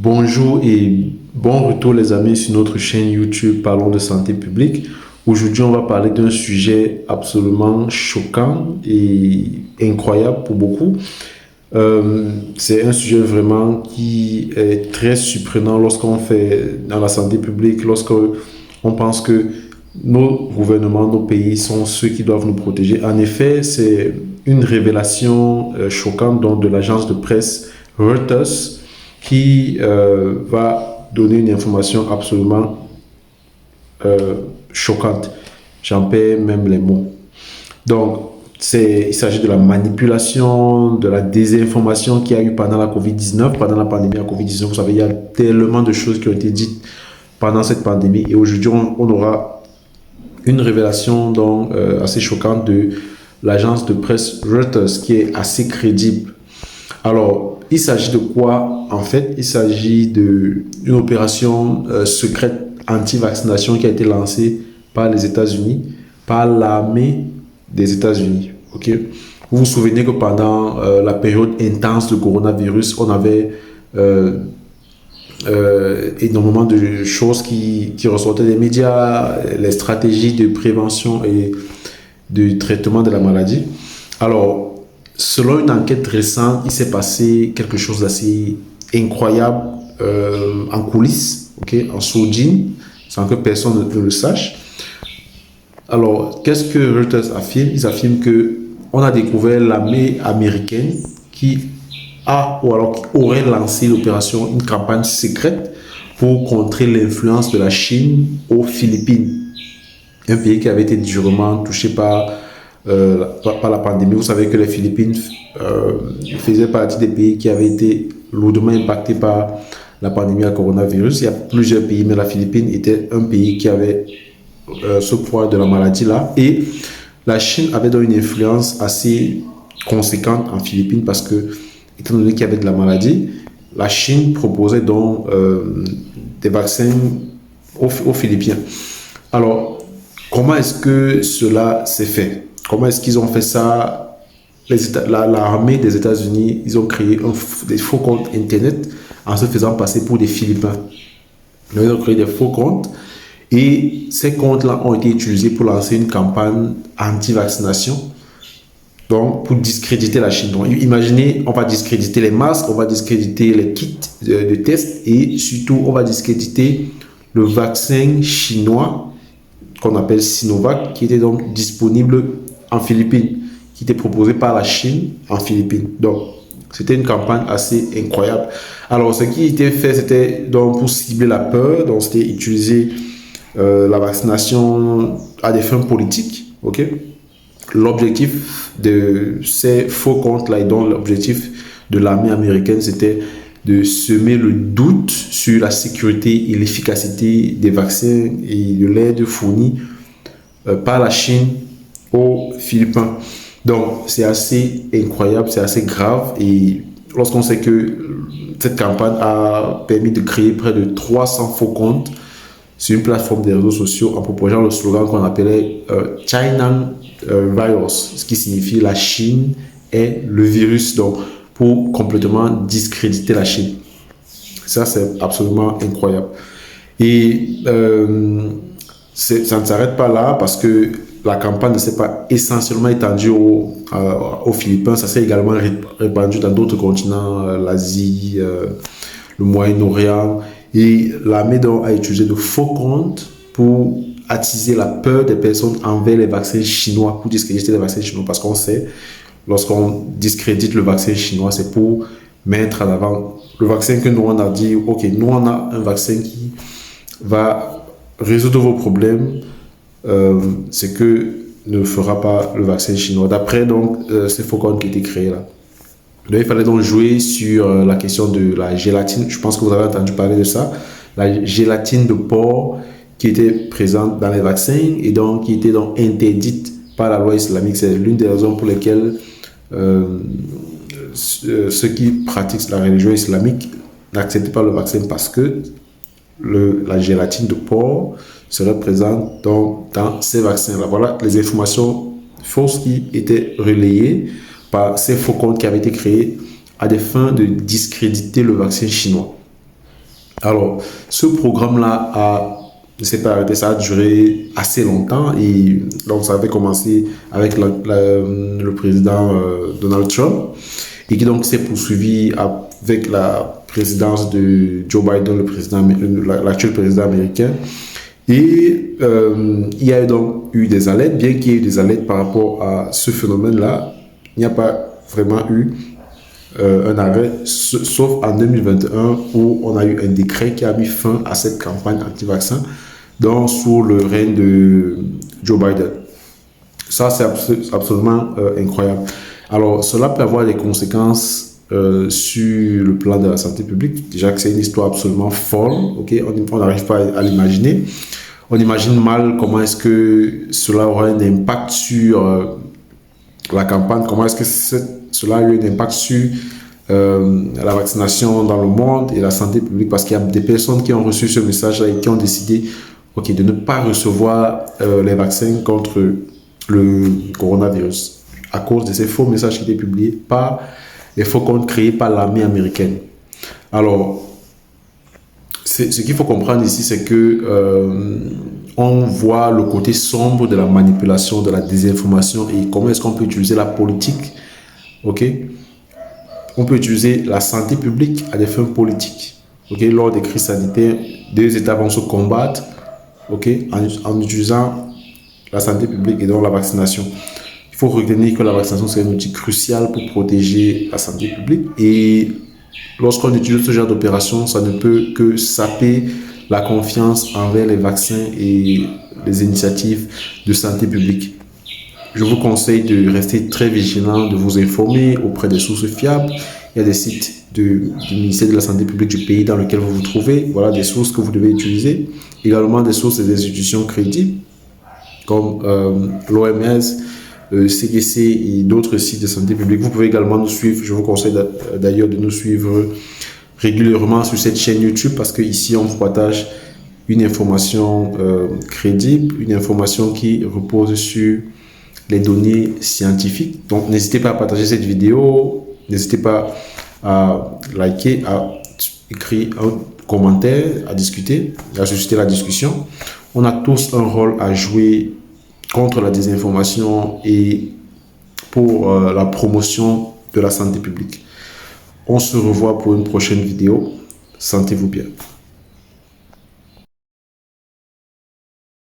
Bonjour et bon retour les amis sur notre chaîne YouTube Parlons de santé publique. Aujourd'hui, on va parler d'un sujet absolument choquant et incroyable pour beaucoup. C'est un sujet vraiment qui est très surprenant lorsqu'on fait dans la santé publique, lorsqu'on pense que nos gouvernements, nos pays sont ceux qui doivent nous protéger. En effet, c'est une révélation choquante donc, de l'agence de presse Reuters qui va donner une information absolument choquante. J'en perds même les mots. Donc, il s'agit de la manipulation, de la désinformation qu'il y a eu pendant la COVID-19, pendant la pandémie de la COVID-19. Vous savez, il y a tellement de choses qui ont été dites pendant cette pandémie. Et aujourd'hui, on aura une révélation donc, assez choquante de l'agence de presse Reuters, qui est assez crédible. Alors, il s'agit de quoi? En fait, il s'agit d'une opération secrète anti-vaccination qui a été lancée par les États-Unis, par l'armée des États-Unis. Ok. Vous vous souvenez que pendant la période intense de coronavirus, on avait énormément de choses qui ressortaient des médias, les stratégies de prévention et de traitement de la maladie. Alors, selon une enquête récente, il s'est passé quelque chose d'assez incroyable en coulisses, okay, en sourdine, sans que personne ne le sache. Alors, qu'est-ce que Reuters affirme? Ils affirment qu'on a découvert l'armée américaine qui a ou alors qui aurait lancé l'opération, une campagne secrète pour contrer l'influence de la Chine aux Philippines, un pays qui avait été durement touché par la pandémie. Vous savez que les Philippines faisaient partie des pays qui avaient été lourdement impactés par la pandémie à coronavirus. Il y a plusieurs pays, mais la Philippine était un pays qui avait ce poids de la maladie-là. Et la Chine avait donc une influence assez conséquente en Philippines parce que, étant donné qu'il y avait de la maladie, la Chine proposait donc des vaccins aux Philippiens. Alors, comment est-ce que cela s'est fait? Comment est-ce qu'ils ont fait ça? L'armée des États-Unis, ils ont créé des faux comptes Internet en se faisant passer pour des Philippins. Donc, ils ont créé des faux comptes et ces comptes-là ont été utilisés pour lancer une campagne anti-vaccination, donc pour discréditer la Chine. Donc, imaginez, on va discréditer les masques, on va discréditer les kits de tests et surtout, on va discréditer le vaccin chinois qu'on appelle Sinovac, qui était donc disponible en Philippines, qui était proposé par la Chine en Philippines. Donc, c'était une campagne assez incroyable. Alors, ce qui était fait, c'était donc pour cibler la peur, donc c'était utiliser la vaccination à des fins politiques, ok? L'objectif de ces faux comptes-là et donc l'objectif de l'armée américaine, c'était de semer le doute sur la sécurité et l'efficacité des vaccins et de l'aide fournie par la Chine aux Philippins. Donc, c'est assez incroyable, c'est assez grave. Et lorsqu'on sait que cette campagne a permis de créer près de 300 faux comptes sur une plateforme des réseaux sociaux en proposant le slogan qu'on appelait China Virus, ce qui signifie la Chine est le virus, donc pour complètement discréditer la Chine. Ça, c'est absolument incroyable. Et ça ne s'arrête pas là parce que la campagne ne s'est pas essentiellement étendue aux Philippines, ça s'est également répandu dans d'autres continents, l'Asie, le Moyen-Orient. Et l'armée a utilisé de faux comptes pour attiser la peur des personnes envers les vaccins chinois, pour discréditer les vaccins chinois. Parce qu'on sait, lorsqu'on discrédite le vaccin chinois, c'est pour mettre en avant le vaccin que nous on a dit, ok, nous on a un vaccin qui va résoudre vos problèmes, c'est que ne fera pas le vaccin chinois. D'après donc ces faux comptes qui étaient créés là. Donc, il fallait donc jouer sur la question de la gélatine. Je pense que vous avez entendu parler de ça. La gélatine de porc qui était présente dans les vaccins et donc qui était donc interdite par la loi islamique. C'est l'une des raisons pour lesquelles ceux qui pratiquent la religion islamique n'acceptent pas le vaccin parce que la gélatine de porc serait présente dans ces vaccins-là. Voilà les informations fausses qui étaient relayées par ces faux comptes qui avaient été créés à des fins de discréditer le vaccin chinois. Alors, ce programme-là ne s'est pas arrêté, ça a duré assez longtemps et donc ça avait commencé avec le président Donald Trump et qui donc s'est poursuivi avec la présidence de Joe Biden, l'actuel président américain. Et il y a donc eu des alertes, bien qu'il y ait eu des alertes par rapport à ce phénomène-là, il n'y a pas vraiment eu un arrêt, sauf en 2021 où on a eu un décret qui a mis fin à cette campagne anti-vaccin, donc sous le règne de Joe Biden. Ça, c'est absolument incroyable. Alors, cela peut avoir des conséquences sur le plan de la santé publique. Déjà que c'est une histoire absolument folle, ok? On n'arrive pas à l'imaginer. On imagine mal comment est-ce que cela aura un impact sur la campagne, comment est-ce que cela a eu un impact sur la vaccination dans le monde et la santé publique, parce qu'il y a des personnes qui ont reçu ce message-là et qui ont décidé de ne pas recevoir les vaccins contre le coronavirus à cause de ces faux messages qui étaient publiés par les faux comptes créés par l'armée américaine. Alors, ce qu'il faut comprendre ici, c'est que on voit le côté sombre de la manipulation, de la désinformation et comment est-ce qu'on peut utiliser la politique. Ok, on peut utiliser la santé publique à des fins politiques. Ok, lors des crises sanitaires, deux États vont se combattre. Ok, en utilisant la santé publique et donc la vaccination. Il faut retenir que la vaccination, c'est un outil crucial pour protéger la santé publique. Et lorsqu'on utilise ce genre d'opération, ça ne peut que saper la confiance envers les vaccins et les initiatives de santé publique. Je vous conseille de rester très vigilant, de vous informer auprès des sources fiables. Il y a des sites du ministère de la Santé publique du pays dans lequel vous vous trouvez. Voilà des sources que vous devez utiliser. Également des sources des institutions crédibles comme l'OMS, le CDC et d'autres sites de santé publique. Vous pouvez également nous suivre. Je vous conseille d'ailleurs de nous suivre régulièrement sur cette chaîne YouTube parce qu'ici, on vous partage une information crédible, une information qui repose sur les données scientifiques. Donc, n'hésitez pas à partager cette vidéo, n'hésitez pas à liker, à écrire un commentaire, à discuter, à susciter la discussion. On a tous un rôle à jouer contre la désinformation et pour la promotion de la santé publique. On se revoit pour une prochaine vidéo. Sentez-vous bien.